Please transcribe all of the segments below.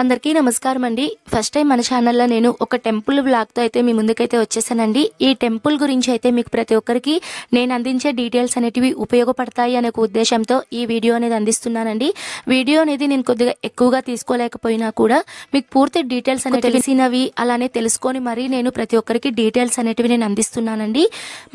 అందరికీ నమస్కారం అండి. ఫస్ట్ టైం మన ఛానల్లో నేను ఒక టెంపుల్ వ్లాగ్తో అయితే మీ ముందుకైతే వచ్చేసానండి. ఈ టెంపుల్ గురించి అయితే మీకు ప్రతి ఒక్కరికి నేను అందించే డీటెయిల్స్ అనేటివి ఉపయోగపడతాయి అనే ఒక ఉద్దేశంతో ఈ వీడియో అనేది అందిస్తున్నానండి. వీడియో అనేది నేను కొద్దిగా ఎక్కువగా తీసుకోలేకపోయినా కూడా మీకు పూర్తి డీటెయిల్స్ అనేవి తెలిసినవి అలానే తెలుసుకొని మరీ నేను ప్రతి ఒక్కరికి డీటెయిల్స్ అనేటివి నేను అందిస్తున్నానండి.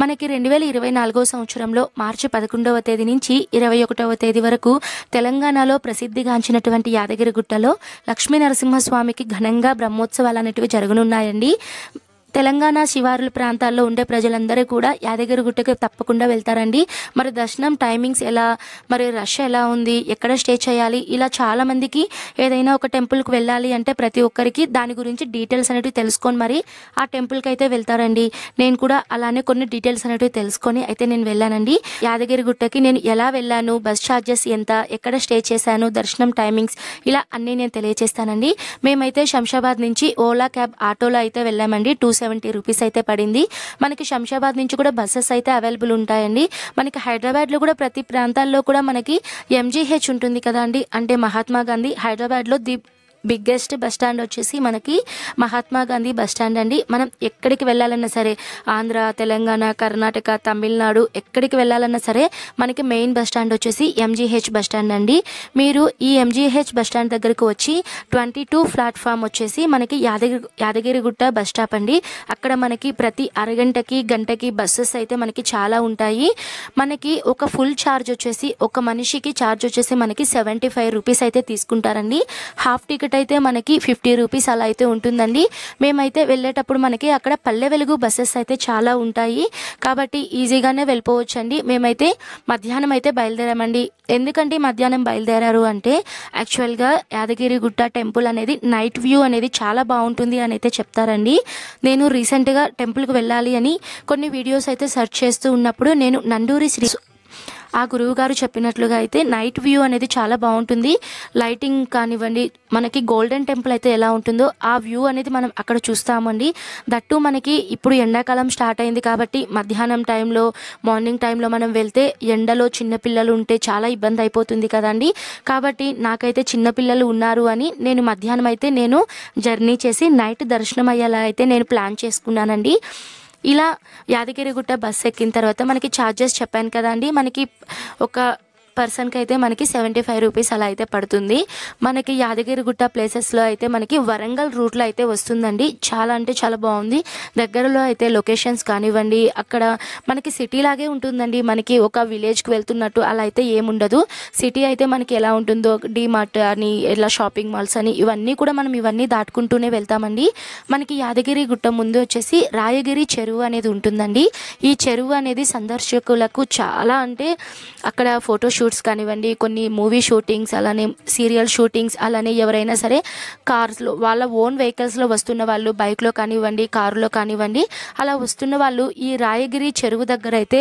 మనకి 2024 సంవత్సరంలో మార్చి 11వ తేదీ నుంచి 21వ తేదీ వరకు తెలంగాణలో ప్రసిద్ధిగాంచినటువంటి యాదగిరిగుట్టలో లక్ష్మీ నరసింహస్వామికి ఘనంగా బ్రహ్మోత్సవాలు అనేటివి జరగనున్నాయండి. తెలంగాణ శివారుల ప్రాంతాల్లో ఉండే ప్రజలందరూ కూడా యాదగిరిగుట్టకి తప్పకుండా వెళ్తారండి. మరి దర్శనం టైమింగ్స్ ఎలా, మరి రష్ ఎలా ఉంది, ఎక్కడ స్టే చేయాలి, ఇలా చాలామందికి ఏదైనా ఒక టెంపుల్కి వెళ్ళాలి అంటే ప్రతి ఒక్కరికి దాని గురించి డీటెయిల్స్ అనేవి తెలుసుకొని మరి ఆ టెంపుల్కి అయితే వెళ్తారండి. నేను కూడా అలానే కొన్ని డీటెయిల్స్ అనేవి తెలుసుకొని అయితే నేను వెళ్ళానండి. యాదగిరిగుట్టకి నేను ఎలా వెళ్ళాను, బస్ ఛార్జెస్ ఎంత, ఎక్కడ స్టే చేశాను, దర్శనం టైమింగ్స్ ఇలా అన్నీ నేను తెలియజేస్తానండి. మేమైతే శంషాబాద్ నుంచి ఓలా క్యాబ్ ఆటోలో అయితే వెళ్ళామండి. 270 రూపీస్ అయితే పడింది. మనకి శంషాబాద్ నుంచి కూడా బస్సెస్ అయితే అవైలబుల్ ఉంటాయండి. మనకి హైదరాబాద్లో కూడా ప్రతి ప్రాంతాల్లో కూడా మనకి ఎంజీహెచ్ ఉంటుంది కదా అండి, అంటే మహాత్మా గాంధీ. హైదరాబాద్లో బిగ్గెస్ట్ బస్ స్టాండ్ వచ్చేసి మనకి మహాత్మా గాంధీ బస్ స్టాండ్ అండి. మనం ఎక్కడికి వెళ్ళాలన్నా సరే, ఆంధ్ర, తెలంగాణ, కర్ణాటక, తమిళనాడు ఎక్కడికి వెళ్ళాలన్నా సరే మనకి మెయిన్ బస్ స్టాండ్ వచ్చేసి ఎంజీహెచ్ బస్ స్టాండ్ అండి. మీరు ఈ ఎంజీహెచ్ బస్ స్టాండ్ దగ్గరకు వచ్చి 22 ప్లాట్ఫామ్ వచ్చేసి మనకి యాదగిరిగుట్ట బస్ స్టాప్ అండి. అక్కడ మనకి ప్రతి అరగంటకి గంటకి బస్సెస్ అయితే మనకి చాలా ఉంటాయి. మనకి ఒక ఫుల్ ఛార్జ్ వచ్చేసి ఒక మనిషికి ఛార్జ్ వచ్చేసి మనకి 75 రూపీస్ అయితే తీసుకుంటారండి. హాఫ్ టికెట్ అయితే మనకి 50 రూపీస్ అలా అయితే ఉంటుందండి. మేమైతే వెళ్ళేటప్పుడు మనకి అక్కడ పల్లె వెలుగు బస్సెస్ అయితే చాలా ఉంటాయి కాబట్టి ఈజీగానే వెళ్ళిపోవచ్చండి. మేమైతే మధ్యాహ్నం అయితే బయలుదేరామండి. ఎందుకంటే మధ్యాహ్నం బయలుదేరారు అంటే యాక్చువల్గా యాదగిరిగుట్ట టెంపుల్ అనేది నైట్ వ్యూ అనేది చాలా బాగుంటుంది అని అయితే చెప్తారండి. నేను రీసెంట్గా టెంపుల్కి వెళ్ళాలి అని కొన్ని వీడియోస్ అయితే సెర్చ్ చేస్తూ ఉన్నప్పుడు నేను నండూరి శ్రీ ఆ గురువు గారు చెప్పినట్లుగా అయితే నైట్ వ్యూ అనేది చాలా బాగుంటుంది. లైటింగ్ కానివ్వండి, మనకి గోల్డెన్ టెంపుల్ అయితే ఎలా ఉంటుందో ఆ వ్యూ అనేది మనం అక్కడ చూస్తామండి. దట్టు మనకి ఇప్పుడు ఎండాకాలం స్టార్ట్ అయింది కాబట్టి మధ్యాహ్నం టైంలో, మార్నింగ్ టైంలో మనం వెళ్తే ఎండలో చిన్నపిల్లలు ఉంటే చాలా ఇబ్బంది అయిపోతుంది కదండి. కాబట్టి నాకైతే చిన్నపిల్లలు ఉన్నారు అని నేను మధ్యాహ్నం అయితే నేను జర్నీ చేసి నైట్ దర్శనం అయ్యేలా అయితే నేను ప్లాన్ చేసుకున్నానండి. ఇలా యాదగిరిగుట్ట బస్ ఎక్కిన తర్వాత మనకి ఛార్జెస్ చెప్పాను కదా అండి, మనకి ఒక పర్సన్కి అయితే మనకి 75 రూపీస్ అలా అయితే పడుతుంది. మనకి యాదగిరిగుట్ట ప్లేసెస్లో అయితే మనకి వరంగల్ రూట్లో అయితే వస్తుందండి. చాలా అంటే చాలా బాగుంది. దగ్గరలో అయితే లొకేషన్స్ కానివ్వండి, అక్కడ మనకి సిటీ లాగే ఉంటుందండి. మనకి ఒక విలేజ్కి వెళ్తున్నట్టు అలా అయితే ఏముండదు. సిటీ అయితే మనకి ఎలా ఉంటుందో డీమార్ట్ అని, ఇలా షాపింగ్ మాల్స్ అని ఇవన్నీ కూడా మనం ఇవన్నీ దాటుకుంటూనే వెళ్తామండి. మనకి యాదగిరిగుట్ట ముందు వచ్చేసి రాయగిరి చెరువు అనేది ఉంటుందండి. ఈ చెరువు అనేది సందర్శకులకు చాలా అంటే అక్కడ ఫోటోషూట్స్ కానివ్వండి, కొన్ని మూవీ షూటింగ్స్, అలానే సీరియల్ షూటింగ్స్, అలానే ఎవరైనా సరే కార్స్లో వాళ్ళ ఓన్ వెహికల్స్లో వస్తున్న వాళ్ళు, బైక్లో కానివ్వండి, కారులో కానివ్వండి, అలా వస్తున్న వాళ్ళు ఈ రాయగిరి చెరువు దగ్గర అయితే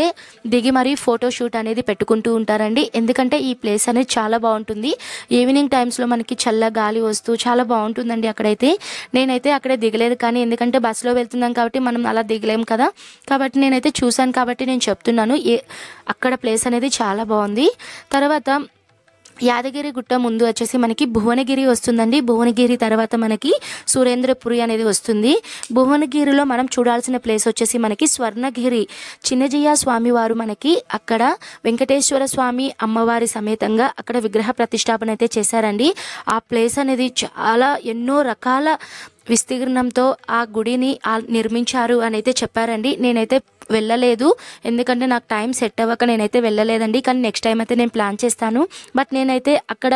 దిగి మరీ ఫోటోషూట్ అనేది పెట్టుకుంటూ ఉంటారండి. ఎందుకంటే ఈ ప్లేస్ అనేది చాలా బాగుంటుంది. ఈవినింగ్ టైమ్స్లో మనకి చల్ల గాలి వస్తూ చాలా బాగుంటుందండి అక్కడైతే. నేనైతే అక్కడే దిగలేదు, కానీ ఎందుకంటే బస్సులో వెళ్తున్నాం కాబట్టి మనం అలా దిగలేము కదా, కాబట్టి నేనైతే చూశాను కాబట్టి నేను చెప్తున్నాను. అక్కడ ప్లేస్ అనేది చాలా బాగుంది. తర్వాత యాదగిరిగుట్ట ముందు వచ్చేసి మనకి భువనగిరి వస్తుందండి. భువనగిరి తర్వాత మనకి సురేంద్రపురి అనేది వస్తుంది. భువనగిరిలో మనం చూడాల్సిన ప్లేస్ వచ్చేసి మనకి స్వర్ణగిరి చిన్నజీయ స్వామి వారు మనకి అక్కడ వెంకటేశ్వర స్వామి అమ్మవారి సమేతంగా అక్కడ విగ్రహ ప్రతిష్టాపన అయితే చేశారండి. ఆ ప్లేస్ అనేది చాలా ఎన్నో రకాల విస్తీర్ణంతో ఆ గుడిని నిర్మించారు అని అయితే చెప్పారండి. నేనైతే వెళ్ళలేదు, ఎందుకంటే నాకు టైం సెట్ అవ్వక నేనైతే వెళ్ళలేదండి. కానీ నెక్స్ట్ టైం అయితే నేను ప్లాన్ చేస్తాను. బట్ నేనైతే అక్కడ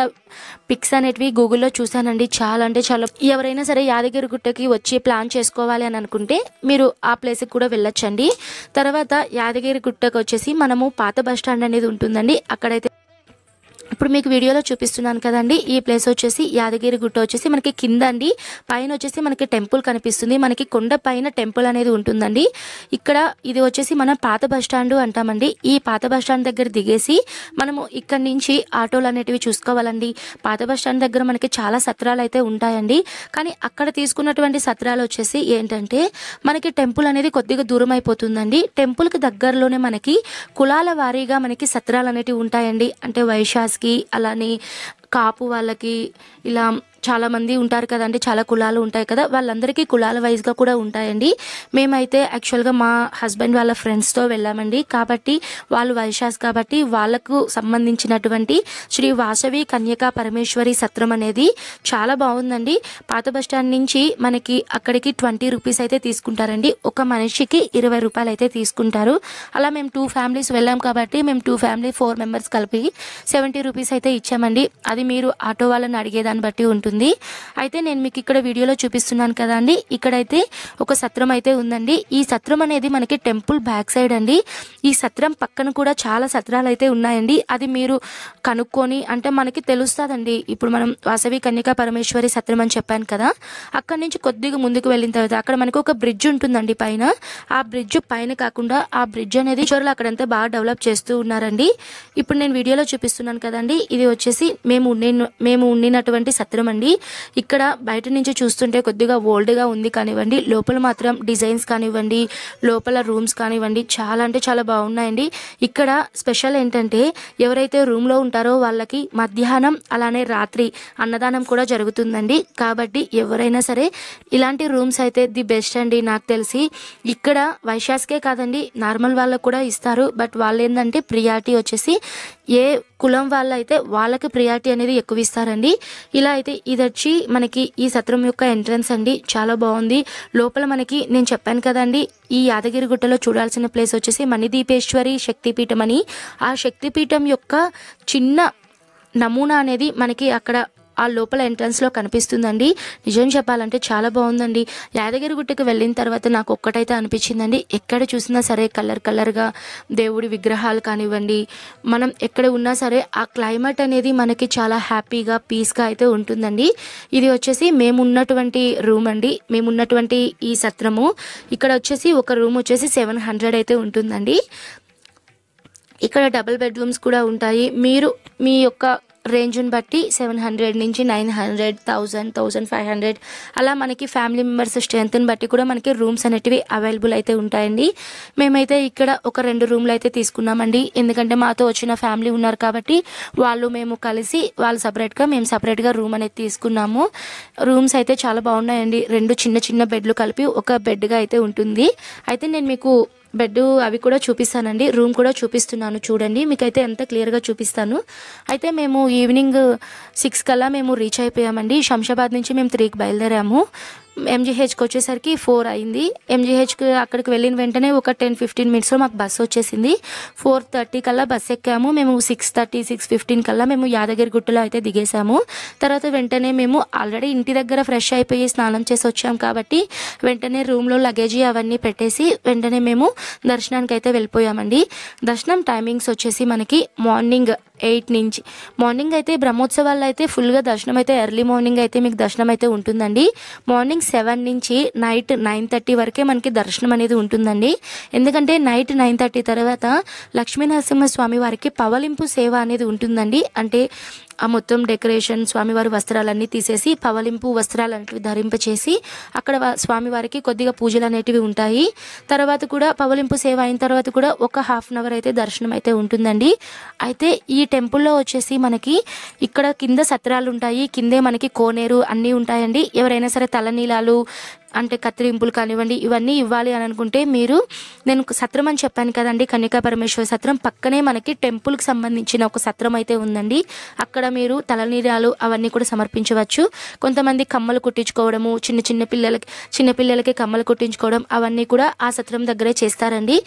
పిక్స్ అనేటివి గూగుల్లో చూసానండి. చాలా అంటే చాలా. ఎవరైనా సరే యాదగిరిగుట్టకి వచ్చి ప్లాన్ చేసుకోవాలి అని అనుకుంటే మీరు ఆ ప్లేస్కి కూడా వెళ్ళొచ్చండి. తర్వాత యాదగిరిగుట్టకు వచ్చేసి మనము పాత బస్ స్టాండ్ అనేది ఉంటుందండి. అక్కడైతే ఇప్పుడు మీకు వీడియోలో చూపిస్తున్నాను కదండి, ఈ ప్లేస్ వచ్చేసి యాదగిరిగుట్ట వచ్చేసి మనకి కింద అండి. పైన వచ్చేసి మనకి టెంపుల్ కనిపిస్తుంది. మనకి కొండ పైన టెంపుల్ అనేది ఉంటుందండి. ఇక్కడ ఇది వచ్చేసి మనం పాత బస్ స్టాండ్ అంటామండి. ఈ పాత బస్ స్టాండ్ దగ్గర దిగేసి మనము ఇక్కడ నుంచి ఆటోలు అనేటివి చూసుకోవాలండి. పాత బస్ స్టాండ్ దగ్గర మనకి చాలా సత్రాలు అయితే ఉంటాయండి. కానీ అక్కడ తీసుకున్నటువంటి సత్రాలు వచ్చేసి ఏంటంటే మనకి టెంపుల్ అనేది కొద్దిగా దూరం అయిపోతుందండి. టెంపుల్కి దగ్గరలోనే మనకి కులాల వారీగా మనకి సత్రాలు అనేటివి ఉంటాయండి. అంటే వైశాస్కి, అలానే కాపు వాళ్ళకి, ఇలా చాలామంది ఉంటారు కదండి, చాలా కులాలు ఉంటాయి కదా, వాళ్ళందరికీ కులాల వైజ్గా కూడా ఉంటాయండి. మేమైతే యాక్చువల్గా మా హస్బెండ్ వాళ్ళ ఫ్రెండ్స్తో వెళ్ళామండి. కాబట్టి వాళ్ళు వైశ్యాస్ కాబట్టి వాళ్ళకు సంబంధించినటువంటి శ్రీ వాసవి కన్యకా పరమేశ్వరి సత్రం అనేది చాలా బాగుందండి. పాత బస్టాండ్ నుంచి మనకి అక్కడికి 20 రూపీస్ అయితే తీసుకుంటారండి. ఒక మనిషికి 20 రూపాయలు అయితే తీసుకుంటారు. అలా మేము 2 ఫ్యామిలీస్ వెళ్ళాం కాబట్టి మేము 2 ఫ్యామిలీ 4 మెంబర్స్ కలిపి 70 రూపీస్ అయితే ఇచ్చామండి. అది మీరు ఆటో వాళ్ళని అడిగేదాన్ని బట్టి ఉంటుంది. అయితే నేను మీకు ఇక్కడ వీడియోలో చూపిస్తున్నాను కదా అండి, ఇక్కడైతే ఒక సత్రం అయితే ఉందండి. ఈ సత్రం అనేది మనకి టెంపుల్ బ్యాక్ సైడ్ అండి. ఈ సత్రం పక్కన కూడా చాలా సత్రాలు అయితే ఉన్నాయండి. అది మీరు కనుక్కొని అంటే మనకి తెలుస్తుందండి. ఇప్పుడు మనం వాసవి కన్యకా పరమేశ్వరి సత్రం అని చెప్పాను కదా, అక్కడి నుంచి కొద్దిగా ముందుకు వెళ్ళిన తర్వాత అక్కడ మనకు ఒక బ్రిడ్జ్ ఉంటుందండి పైన. ఆ బ్రిడ్జ్ పైన కాకుండా ఆ బ్రిడ్జ్ అనేది చోర్లు అక్కడంతా బాగా డెవలప్ చేస్తూ ఉన్నారండి. ఇప్పుడు నేను వీడియోలో చూపిస్తున్నాను కదండి, ఇది వచ్చేసి మేము ఉండినటువంటి సత్రం అండి. ఇక్కడ బయట నుంచి చూస్తుంటే కొద్దిగా ఓల్డ్గా ఉంది కానివ్వండి, లోపల మాత్రం డిజైన్స్ కానివ్వండి, లోపల రూమ్స్ కానివ్వండి చాలా అంటే చాలా బాగున్నాయండి. ఇక్కడ స్పెషల్ ఏంటంటే ఎవరైతే రూమ్లో ఉంటారో వాళ్ళకి మధ్యాహ్నం అలానే రాత్రి అన్నదానం కూడా జరుగుతుందండి. కాబట్టి ఎవరైనా సరే ఇలాంటి రూమ్స్ అయితే ది బెస్ట్ అండి. నాకు తెలిసి ఇక్కడ వైశ్యాస్కే కాదండి, నార్మల్ వాళ్ళకు కూడా ఇస్తారు. బట్ వాళ్ళు ఏంటంటే ప్రియారిటీ వచ్చేసి ఏ కులం వాళ్ళు అయితే వాళ్ళకి ప్రియారిటీ అనేది ఎక్కువ ఇస్తారండి. ఇలా అయితే ఇది వచ్చి మనకి ఈ సత్రం యొక్క ఎంట్రన్స్ అండి, చాలా బాగుంది. లోపల మనకి నేను చెప్పాను కదండి, ఈ యాదగిరిగుట్టలో చూడాల్సిన ప్లేస్ వచ్చేసి మణిదీపేశ్వరి శక్తిపీఠం అని. ఆ శక్తిపీఠం యొక్క చిన్న నమూనా అనేది మనకి అక్కడ ఆ లోపల ఎంట్రన్స్లో కనిపిస్తుందండి. నిజం చెప్పాలంటే చాలా బాగుందండి. యాదగిరిగుట్టకి వెళ్ళిన తర్వాత నాకు ఒక్కటైతే అనిపించిందండి, ఎక్కడ చూసినా సరే కలర్గా దేవుడి విగ్రహాలు కానివ్వండి, మనం ఎక్కడ ఉన్నా సరే ఆ క్లైమేట్ అనేది మనకి చాలా హ్యాపీగా పీస్గా అయితే ఉంటుందండి. ఇది వచ్చేసి మేమున్నటువంటి రూమ్ అండి, మేమున్నటువంటి ఈ సత్రము. ఇక్కడ వచ్చేసి ఒక రూమ్ వచ్చేసి 700 అయితే ఉంటుందండి. ఇక్కడ డబుల్ బెడ్రూమ్స్ కూడా ఉంటాయి. మీరు మీ యొక్క రేంజ్ని బట్టి 700 నుంచి 900, 1000, 1500 అలా మనకి ఫ్యామిలీ మెంబర్స్ స్ట్రెంత్ని బట్టి కూడా మనకి రూమ్స్ అనేటివి అవైలబుల్ అయితే ఉంటాయండి. మేమైతే ఇక్కడ ఒక 2 రూమ్లు అయితే తీసుకున్నామండి. ఎందుకంటే మాతో వచ్చిన ఫ్యామిలీ ఉన్నారు కాబట్టి మేము కలిసి వాళ్ళు సపరేట్గా మేము సపరేట్గా రూమ్ అనేది తీసుకున్నాము. రూమ్స్ అయితే చాలా బాగున్నాయండి. 2 చిన్న బెడ్లు కలిపి ఒక బెడ్గా అయితే ఉంటుంది. అయితే నేను మీకు బెడ్ అవి కూడా చూపిస్తానండి, రూమ్ కూడా చూపిస్తున్నాను చూడండి, మీకైతే ఎంత క్లియర్గా చూపిస్తాను. అయితే మేము ఈవినింగ్ 6 కల్లా మేము రీచ్ అయిపోయామండి. శంషాబాద్ నుంచి మేము 3కి బయలుదేరాము. ఎంజీహెచ్కి వచ్చేసరికి 4 అయింది. ఎంజీహెచ్కి అక్కడికి వెళ్ళిన వెంటనే ఒక 10-15 మినిట్స్లో మాకు బస్సు వచ్చేసింది. 4:30 కల్లా బస్సు ఎక్కాము. మేము 6:30, 6:15 కల్లా మేము యాదగిరిగుట్టలో అయితే దిగేసాము. తర్వాత వెంటనే మేము ఆల్రెడీ ఇంటి దగ్గర ఫ్రెష్ అయిపోయి స్నానం చేసి వచ్చాము కాబట్టి వెంటనే రూమ్లో లగేజీ అవన్నీ పెట్టేసి వెంటనే మేము దర్శనానికి అయితే వెళ్ళిపోయామండి. దర్శనం టైమింగ్స్ వచ్చేసి మనకి మార్నింగ్ 8 నుంచి మార్నింగ్ అయితే బ్రహ్మోత్సవాల్లో అయితే ఫుల్గా దర్శనం అయితే ఎర్లీ మార్నింగ్ అయితే మీకు దర్శనం అయితే ఉంటుందండి. మార్నింగ్ 7 నుంచి నైట్ 9:30 వరకే మనకి దర్శనం అనేది ఉంటుందండి. ఎందుకంటే నైట్ 9:30 తర్వాత లక్ష్మీనరసింహస్వామి వారికి పవలింపు సేవ అనేది ఉంటుందండి. అంటే ఆ మొత్తం డెకరేషన్ స్వామివారి వస్త్రాలన్నీ తీసేసి పవలింపు వస్త్రాలు అనేటివి ధరింపచేసి అక్కడ స్వామివారికి కొద్దిగా పూజలు అనేటివి ఉంటాయి. తర్వాత కూడా పవలింపు సేవ అయిన తర్వాత కూడా ఒక 1/2 అవర్ అయితే దర్శనం అయితే ఉంటుందండి. అయితే ఈ టెంపుల్లో వచ్చేసి మనకి ఇక్కడ కింద సత్రాలు ఉంటాయి, కిందే మనకి కోనేరు అన్నీ ఉంటాయండి. ఎవరైనా సరే తలనీలాలు అంటే కత్తిరింపులు కానివ్వండి ఇవన్నీ ఇవ్వాలి అని అనుకుంటే మీరు, నేను సత్రం అని చెప్పాను కదండి, కన్యకా పరమేశ్వర సత్రం పక్కనే మనకి టెంపుల్కి సంబంధించిన ఒక సత్రం అయితే ఉందండి. అక్కడ మీరు తలనీలాలు అవన్నీ కూడా సమర్పించవచ్చు. కొంతమంది కమ్మలు కుట్టించుకోవడము, చిన్న పిల్లలకి కమ్మలు కుట్టించుకోవడం అవన్నీ కూడా ఆ సత్రం దగ్గరే చేస్తారండి.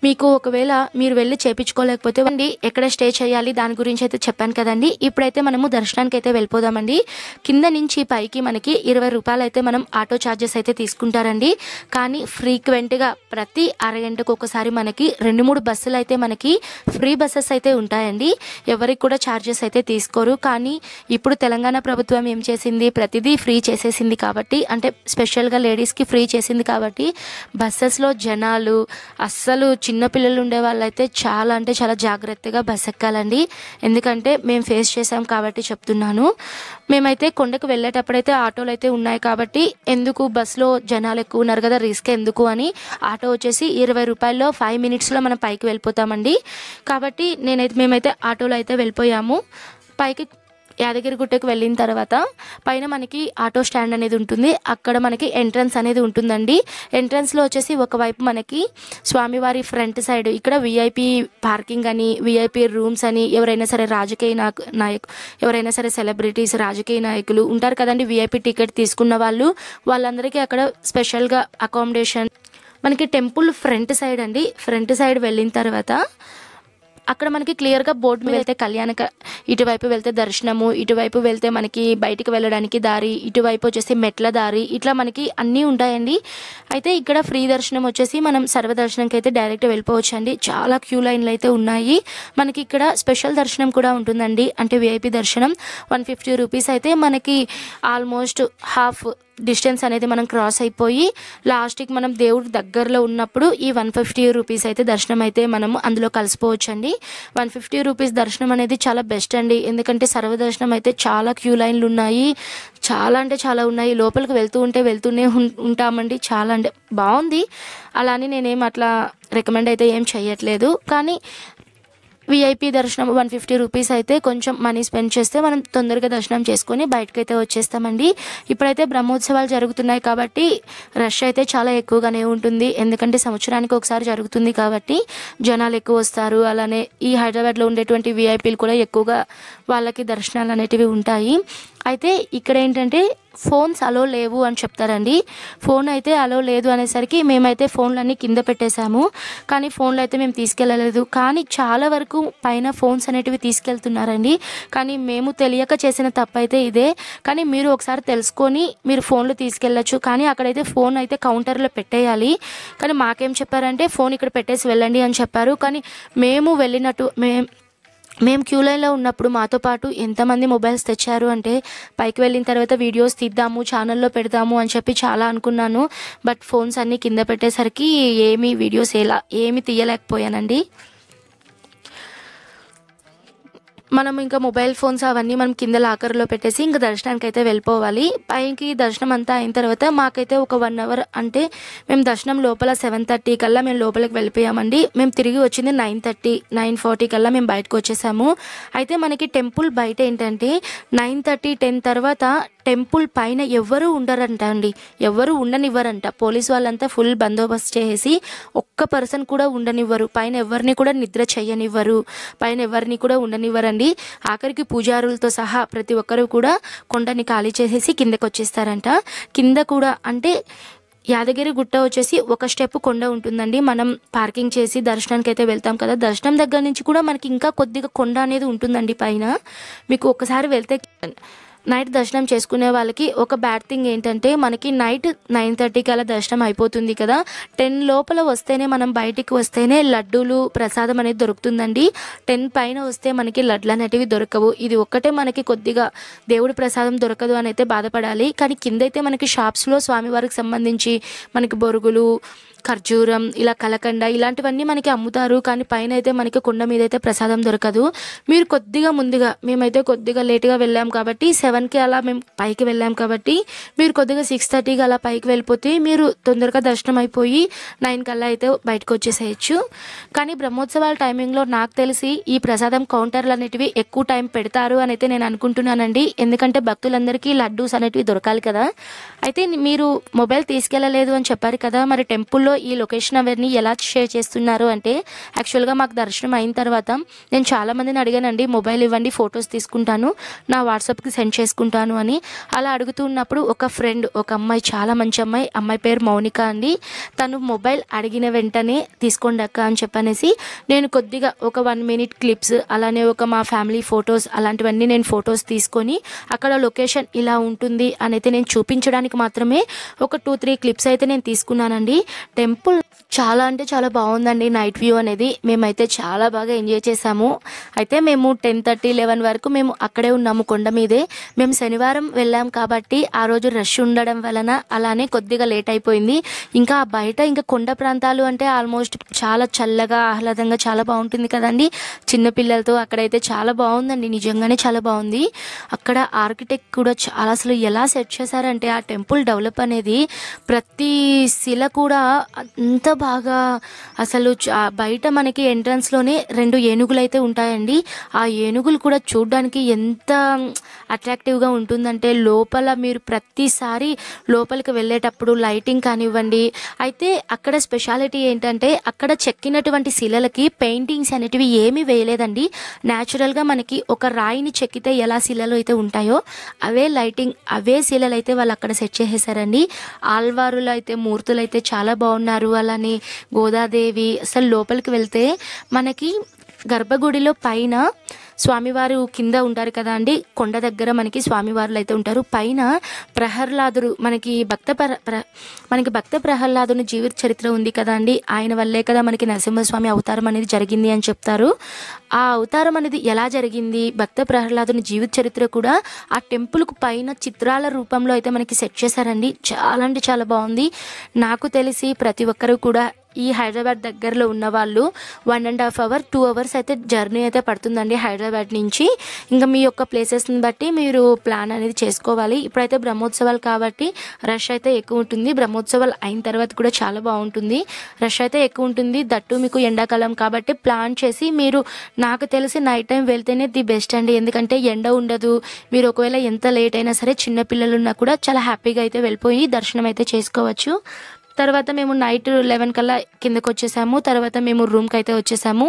మీకు ఒకవేళ మీరు వెళ్ళి చేయించుకోలేకపోతే అండి ఎక్కడ స్టే చేయాలి దాని గురించి అయితే చెప్పాను కదండి. ఇప్పుడైతే మనము దర్శనానికి అయితే వెళ్ళిపోదామండి. కింద నుంచి పైకి మనకి 20 రూపాయలు అయితే మనం ఆటో ఛార్జెస్ అయితే తీసుకుంటారండి. కానీ ఫ్రీక్వెంట్గా ప్రతి అరగంటకు ఒకసారి మనకి 2-3 బస్సులు అయితే మనకి ఫ్రీ బస్సెస్ అయితే ఉంటాయండి. ఎవరికి కూడా ఛార్జెస్ అయితే తీసుకోరు. కానీ ఇప్పుడు తెలంగాణ ప్రభుత్వం ఏం చేసింది, ప్రతిదీ ఫ్రీ చేసేసింది కాబట్టి, అంటే స్పెషల్గా లేడీస్కి ఫ్రీ చేసింది కాబట్టి బస్సెస్లో జనాలు అస్సలు చిన్నపిల్లలు ఉండే వాళ్ళైతే చాలా అంటే చాలా జాగ్రత్తగా బస్ ఎక్కాలండి. ఎందుకంటే మేము ఫేస్ చేసాం కాబట్టి చెప్తున్నాను. మేమైతే కొండకు వెళ్ళేటప్పుడైతే ఆటోలు అయితే ఉన్నాయి కాబట్టి ఎందుకు బస్సులో జనాలు ఎక్కువ ఉన్నారు కదా రిస్క్ ఎందుకు అని ఆటో వచ్చేసి 20 రూపాయల్లో 5 మినిట్స్లో మనం పైకి వెళ్ళిపోతామండి. కాబట్టి మేమైతే ఆటోలో అయితే వెళ్ళిపోయాము. పైకి యాదగిరిగుట్టకు వెళ్ళిన తర్వాత పైన మనకి ఆటో స్టాండ్ అనేది ఉంటుంది. అక్కడ మనకి ఎంట్రన్స్ అనేది ఉంటుందండి. ఎంట్రన్స్లో వచ్చేసి ఒకవైపు మనకి స్వామివారి ఫ్రంట్ సైడ్ ఇక్కడ విఐపి పార్కింగ్ అని, విఐపి రూమ్స్ అని, ఎవరైనా సరే రాజకీయ ఎవరైనా సరే సెలబ్రిటీస్, రాజకీయ నాయకులు ఉంటారు కదండి, విఐపి టికెట్ తీసుకున్న వాళ్ళందరికీ అక్కడ స్పెషల్గా అకామిడేషన్. మనకి టెంపుల్ ఫ్రంట్ సైడ్ అండి. ఫ్రంట్ సైడ్ వెళ్ళిన తర్వాత అక్కడ మనకి క్లియర్గా బోర్డు మీద వెళ్తే ఇటువైపు వెళ్తే దర్శనము, ఇటువైపు వెళ్తే మనకి బయటికి వెళ్ళడానికి దారి, ఇటువైపు వచ్చేసి మెట్ల దారి, ఇట్లా మనకి అన్నీ ఉంటాయండి. అయితే ఇక్కడ ఫ్రీ దర్శనం వచ్చేసి మనం సర్వదర్శనంకి అయితే డైరెక్ట్ వెళ్ళిపోవచ్చు అండి. చాలా క్యూ లైన్లు అయితే ఉన్నాయి. మనకి ఇక్కడ స్పెషల్ దర్శనం కూడా ఉంటుందండి. అంటే విఐపి దర్శనం 150 రూపీస్ అయితే మనకి ఆల్మోస్ట్ హాఫ్ డిస్టెన్స్ అనేది మనం క్రాస్ అయిపోయి లాస్ట్కి మనం దేవుడి దగ్గరలో ఉన్నప్పుడు ఈ 150 రూపీస్ అయితే దర్శనం అయితే మనం అందులో కలిసిపోవచ్చు అండి. 150 రూపీస్ దర్శనం అనేది చాలా బెస్ట్ అండి. ఎందుకంటే సర్వదర్శనం అయితే చాలా క్యూ లైన్లు ఉన్నాయి, చాలా అంటే చాలా ఉన్నాయి. లోపలికి వెళ్తూనే ఉంటామండి. చాలా అంటే బాగుంది. అలా అని నేనేం అట్లా రికమెండ్ అయితే ఏం చేయట్లేదు. కానీ విఐపి దర్శనం 150 రూపీస్ అయితే కొంచెం మనీ స్పెండ్ చేస్తే మనం తొందరగా దర్శనం చేసుకొని బయటకైతే వచ్చేస్తామండి. ఇప్పుడైతే బ్రహ్మోత్సవాలు జరుగుతున్నాయి కాబట్టి రష్ అయితే చాలా ఎక్కువగానే ఉంటుంది. ఎందుకంటే సంవత్సరానికి ఒకసారి జరుగుతుంది కాబట్టి జనాలు ఎక్కువ వస్తారు. అలానే ఈ హైదరాబాద్లో ఉండేటువంటి విఐపీలు కూడా ఎక్కువగా వాళ్ళకి దర్శనాలు అనేటివి ఉంటాయి. అయితే ఇక్కడ ఏంటంటే ఫోన్స్ అలో లేవు అని చెప్తారండి. ఫోన్ అయితే అలో లేదు అనేసరికి మేమైతే ఫోన్లన్నీ కింద పెట్టేశాము. కానీ ఫోన్లు అయితే మేము తీసుకెళ్ళలేదు. కానీ చాలా వరకు పైన ఫోన్స్ అనేటివి తీసుకెళ్తున్నారండి. కానీ మేము తెలియక చేసిన తప్పు అయితే ఇదే. కానీ మీరు ఒకసారి తెలుసుకొని మీరు ఫోన్లు తీసుకెళ్ళచ్చు. కానీ అక్కడైతే ఫోన్ అయితే కౌంటర్లో పెట్టేయాలి. కానీ మాకేం చెప్పారంటే ఫోన్ ఇక్కడ పెట్టేసి వెళ్ళండి అని చెప్పారు. కానీ మేము వెళ్ళినట్టు మేము క్యూ లైన్లో ఉన్నప్పుడు మాతో పాటు ఎంతమంది మొబైల్స్ తెచ్చారు అంటే పైకి వెళ్ళిన తర్వాత వీడియోస్ తీద్దాము, ఛానల్లో పెడదాము అని చెప్పి చాలా అనుకున్నాను. బట్ ఫోన్స్ అన్నీ కింద పెట్టేసరికి వీడియోస్ ఏమీ తీయలేకపోయానండి. మనం ఇంకా మొబైల్ ఫోన్స్ అవన్నీ మనం కింద లాకర్లో పెట్టేసి ఇంకా దర్శనానికి అయితే వెళ్ళిపోవాలి. పైకి దర్శనం అంతా అయిన తర్వాత మాకైతే ఒక 1 అవర్ అంటే మేము దర్శనం లోపల 7:30 కల్లా మేము లోపలికి వెళ్ళిపోయామండి. మేము తిరిగి వచ్చింది 9:30, 9:40 కల్లా మేము బయటకు వచ్చేసాము. అయితే మనకి టెంపుల్ బయట ఏంటంటే 9:30, 10 తర్వాత టెంపుల్ పైన ఎవరు ఉండరంట అండి. ఎవరు ఉండనివ్వరంట. పోలీసు వాళ్ళంతా ఫుల్ బందోబస్తు చేసి ఒక్క పర్సన్ కూడా ఉండనివ్వరు. పైన ఎవరిని కూడా నిద్ర చేయనివ్వరు. పైన ఎవరిని కూడా ఉండనివ్వరండి. ఆఖరికి పూజారులతో సహా ప్రతి ఒక్కరు కూడా కొండని ఖాళీ చేసేసి కిందకి వచ్చేస్తారంట. కింద కూడా అంటే యాదగిరిగుట్ట వచ్చేసి ఒక స్టెప్ కొండ ఉంటుందండి. మనం పార్కింగ్ చేసి దర్శనానికి అయితే వెళ్తాం కదా, దర్శనం దగ్గర నుంచి కూడా మనకి ఇంకా కొద్దిగా కొండ అనేది ఉంటుందండి పైన. మీకు ఒకసారి వెళ్తే నైట్ దర్శనం చేసుకునే వాళ్ళకి ఒక బ్యాడ్ థింగ్ ఏంటంటే మనకి నైట్ 9:30 కల్లా దర్శనం అయిపోతుంది కదా, 10 లోపల వస్తేనే మనం బయటికి వస్తేనే లడ్డూలు ప్రసాదం అనేది దొరుకుతుందండి. 10 పైన వస్తే మనకి లడ్లు అనేటివి దొరకవు. ఇది ఒక్కటే మనకి కొద్దిగా దేవుడి ప్రసాదం దొరకదు అని అయితే బాధపడాలి. కానీ కిందైతే మనకి షాప్స్లో స్వామివారికి సంబంధించి మనకి బొరుగులు, ఖర్జూరం, ఇలా కలకండ ఇలాంటివన్నీ మనకి అమ్ముతారు. కానీ పైన అయితే మనకి కొండ మీద అయితే ప్రసాదం దొరకదు. మీరు కొద్దిగా ముందుగా, మేమైతే కొద్దిగా లేట్గా వెళ్ళాం కాబట్టి 7కి అలా మేము పైకి వెళ్ళాం కాబట్టి మీరు కొద్దిగా 6:30కి అలా పైకి వెళ్ళిపోతే మీరు తొందరగా దర్శనం అయిపోయి 9 కల్లా అయితే బయటకు వచ్చేసేయచ్చు. కానీ బ్రహ్మోత్సవాల టైమింగ్లో నాకు తెలిసి ఈ ప్రసాదం కౌంటర్లు అనేటివి ఎక్కువ టైం పెడతారు అని అయితే నేను అనుకుంటున్నానండి. ఎందుకంటే భక్తులందరికీ లడ్డూస్ అనేటివి దొరకాలి కదా. అయితే మీరు మొబైల్ తీసుకెళ్ళలేదు అని చెప్పారు కదా, మరి టెంపుల్లో ఈ లొకేషన్ అవన్నీ ఎలా షేర్ చేస్తున్నారు అంటే యాక్చువల్గా మాకు దర్శనం అయిన తర్వాత నేను చాలామందిని అడిగానండి, మొబైల్ ఇవ్వండి ఫొటోస్ తీసుకుంటాను, నా వాట్సాప్కి సెండ్ చేసుకుంటాను అని. అలా అడుగుతున్నప్పుడు ఒక ఫ్రెండ్, ఒక అమ్మాయి, చాలా మంచి అమ్మాయి పేరు మౌనిక అండి, తను మొబైల్ అడిగిన వెంటనే తీసుకోండి అక్క అని చెప్పనేసి నేను కొద్దిగా ఒక 1 మినిట్ క్లిప్స్, అలానే ఒక మా ఫ్యామిలీ ఫొటోస్ అలాంటివన్నీ నేను ఫొటోస్ తీసుకొని అక్కడ లొకేషన్ ఇలా ఉంటుంది అని అయితే నేను చూపించడానికి మాత్రమే ఒక 2-3 క్లిప్స్ అయితే నేను తీసుకున్నానండి. టెంపుల్ చాలా అంటే చాలా బాగుందండి. నైట్ వ్యూ అనేది మేమైతే చాలా బాగా ఎంజాయ్ చేసాము. అయితే మేము 10:30, 11 వరకు మేము అక్కడే ఉన్నాము కొండ మీదే. మేము శనివారం వెళ్ళాం కాబట్టి ఆ రోజు రష్ ఉండడం వలన అలానే కొద్దిగా లేట్ అయిపోయింది. ఇంకా బయట ఇంకా కొండ ప్రాంతాలు అంటే ఆల్మోస్ట్ చాలా చల్లగా ఆహ్లాదంగా చాలా బాగుంటుంది కదండి చిన్నపిల్లలతో. అక్కడైతే చాలా బాగుందండి, నిజంగానే చాలా బాగుంది. అక్కడ ఆర్కిటెక్ట్ కూడా చాలా అసలు ఎలా సెట్ చేశారంటే ఆ టెంపుల్ డెవలప్ అనేది ప్రతి శిల కూడా అంత బాగా అసలు బయట మనకి ఎంట్రన్స్‌లోనే 2 ఏనుగులైతే ఉంటాయండి. ఆ ఏనుగులు కూడా చూడ్డానికి ఎంత అట్రాక్టివ్‌గా ఉంటుందంటే, లోపల మీరు ప్రతిసారి లోపలికి వెళ్ళేటప్పుడు లైటింగ్ కానివ్వండి, అయితే అక్కడ స్పెషాలిటీ ఏంటంటే, అక్కడ చెక్కినటువంటి శిలలకి పెయింటింగ్స్ అనేటివి ఏమీ వేయలేదండి. న్యాచురల్‌గా మనకి ఒక రాయిని చెక్కితే ఎలా శిలలు అయితే ఉంటాయో, అవే లైటింగ్, అవే శిలలైతే వాళ్ళు అక్కడ సెట్ చేసేసారండి. ఆల్వారులైతే, మూర్తులైతే చాలా బాగున్నారు. అలానే గోదాదేవి అసలు లోపలికి వెళ్తే మనకి గర్భగుడిలో పైన స్వామివారు కింద ఉంటారు కదా అండి, కొండ దగ్గర మనకి స్వామివారులు అయితే ఉంటారు. పైన ప్రహ్లాదుడు మనకి భక్త ప్రహ్లాదుని జీవిత చరిత్ర ఉంది కదా అండి, ఆయన వల్లే కదా మనకి నరసింహస్వామి అవతారం అనేది జరిగింది అని చెప్తారు. ఆ అవతారం అనేది ఎలా జరిగింది, భక్త ప్రహ్లాదుని జీవిత చరిత్ర కూడా ఆ టెంపుల్కు పైన చిత్రాల రూపంలో అయితే మనకి సెట్ చేశారండి. చాలా అంటే చాలా బాగుంది. నాకు తెలిసి ప్రతి ఒక్కరు కూడా ఈ హైదరాబాద్ దగ్గరలో ఉన్నవాళ్ళు 1.5 అవర్ 2 అవర్స్ అయితే జర్నీ అయితే పడుతుందండి హైదరాబాద్ నుంచి. ఇంకా మీ యొక్క ప్లేసెస్ని బట్టి మీరు ప్లాన్ అనేది చేసుకోవాలి. ఇప్పుడైతే బ్రహ్మోత్సవాలు కాబట్టి రష్ అయితే ఎక్కువ ఉంటుంది. బ్రహ్మోత్సవాలు అయిన తర్వాత కూడా చాలా బాగుంటుంది. రష్ అయితే ఎక్కువ ఉంటుంది. దట్టు మీకు ఎండాకాలం కాబట్టి ప్లాన్ చేసి మీరు, నాకు తెలిసి నైట్ టైం వెళ్తేనే ది బెస్ట్ అండి. ఎందుకంటే ఎండ ఉండదు. మీరు ఒకవేళ ఎంత లేట్ అయినా సరే చిన్నపిల్లలు ఉన్నా కూడా చాలా హ్యాపీగా అయితే వెళ్ళిపోయి దర్శనం అయితే చేసుకోవచ్చు. తర్వాత మేము నైట్ 11 కల్లా కిందకు వచ్చేసాము. తర్వాత మేము రూమ్కి అయితే వచ్చేసాము.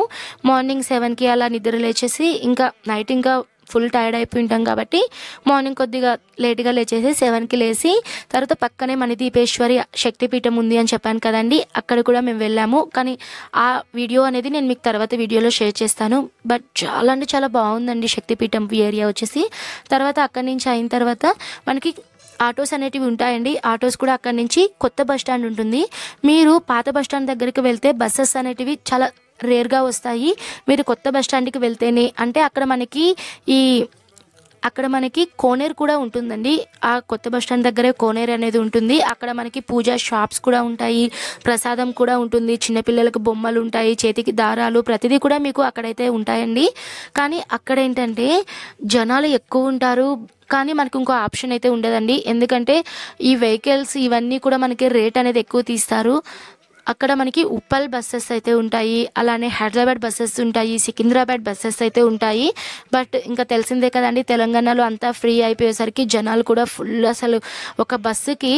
మార్నింగ్ 7కి అలా నిద్ర లేచేసి, ఇంకా నైట్ ఇంకా ఫుల్ టైర్డ్ అయిపోయి ఉంటాం కాబట్టి మార్నింగ్ కొద్దిగా లేట్గా లేచేసి 7కి లేచి, తర్వాత పక్కనే మణిదీపేశ్వరి శక్తిపీఠం ఉంది అని చెప్పాను కదండి, అక్కడ కూడా మేము వెళ్ళాము. కానీ ఆ వీడియో అనేది నేను మీకు తర్వాత వీడియోలో షేర్ చేస్తాను. బట్ చాలా అంటే చాలా బాగుందండి శక్తిపీఠం ఏరియా వచ్చేసి. తర్వాత అక్కడి నుంచి అయిన తర్వాత మనకి ఆటోస్ అనేటివి ఉంటాయండి. ఆటోస్ కూడా అక్కడి నుంచి కొత్త బస్ స్టాండ్ ఉంటుంది. మీరు పాత బస్ స్టాండ్ దగ్గరికి వెళ్తే బస్సెస్ అనేటివి చాలా రేర్గా వస్తాయి. మీరు కొత్త బస్ స్టాండ్కి వెళ్తేనే, అంటే అక్కడ మనకి కోనేరు కూడా ఉంటుందండి. ఆ కొత్త బస్ స్టాండ్ దగ్గరే కోనేరు అనేది ఉంటుంది. అక్కడ మనకి పూజా షాప్స్ కూడా ఉంటాయి, ప్రసాదం కూడా ఉంటుంది, చిన్నపిల్లలకు బొమ్మలు ఉంటాయి, చేతికి దారాలు, ప్రతిదీ కూడా మీకు అక్కడైతే ఉంటాయండి. కానీ అక్కడ ఏంటంటే జనాలు ఎక్కువ ఉంటారు. కానీ మనకు ఇంకో ఆప్షన్ అయితే ఉండదండి. ఎందుకంటే ఈ వెహికల్స్ ఇవన్నీ కూడా మనకి రేట్ అనేది ఎక్కువ తీస్తారు. అక్కడ మనకి ఉప్పల్ బస్సెస్ అయితే ఉంటాయి, అలానే హైదరాబాద్ బస్సెస్ ఉంటాయి, సికింద్రాబాద్ బస్సెస్ అయితే ఉంటాయి. బట్ ఇంకా తెలిసిందే కదండి, తెలంగాణలో అంతా ఫ్రీ అయిపోయేసరికి జనాలు కూడా ఫుల్, అసలు ఒక బస్సుకి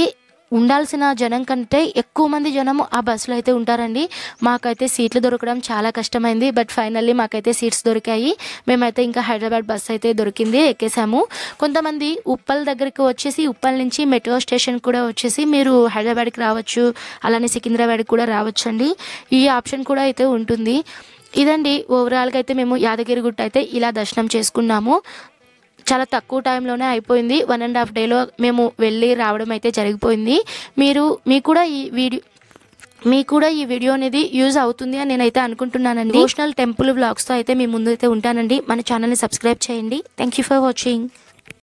ఉండాల్సిన జనం కంటే ఎక్కువ మంది జనము ఆ బస్సులో అయితే ఉంటారండి. మాకైతే సీట్లు దొరకడం చాలా కష్టమైంది. బట్ ఫైనల్లీ మాకైతే సీట్స్ దొరికాయి. మేమైతే ఇంకా హైదరాబాద్ బస్సు అయితే దొరికింది, ఎక్కేసాము. కొంతమంది ఉప్పల్ దగ్గరికి వచ్చేసి, ఉప్పల్ నుంచి మెట్రో స్టేషన్ కూడా వచ్చేసి మీరు హైదరాబాద్కి రావచ్చు, అలానే సికింద్రాబాద్కి కూడా రావచ్చు అండి. ఈ ఆప్షన్ కూడా అయితే ఉంటుంది. ఇదండి ఓవరాల్గా అయితే మేము యాదగిరిగుట్ట అయితే ఇలా దర్శనం చేసుకున్నాము. చాలా తక్కువ టైంలోనే అయిపోయింది. 1.5 డేలో మేము వెళ్ళి రావడం అయితే జరిగిపోయింది. మీకు కూడా ఈ వీడియో అనేది యూజ్ అవుతుంది అని నేనైతే అనుకుంటున్నానండి. డివోషనల్ టెంపుల్ వ్లాగ్స్తో అయితే మీ ముందు అయితే ఉంటానండి. మన ఛానల్ని సబ్స్క్రైబ్ చేయండి. Thank you for watching.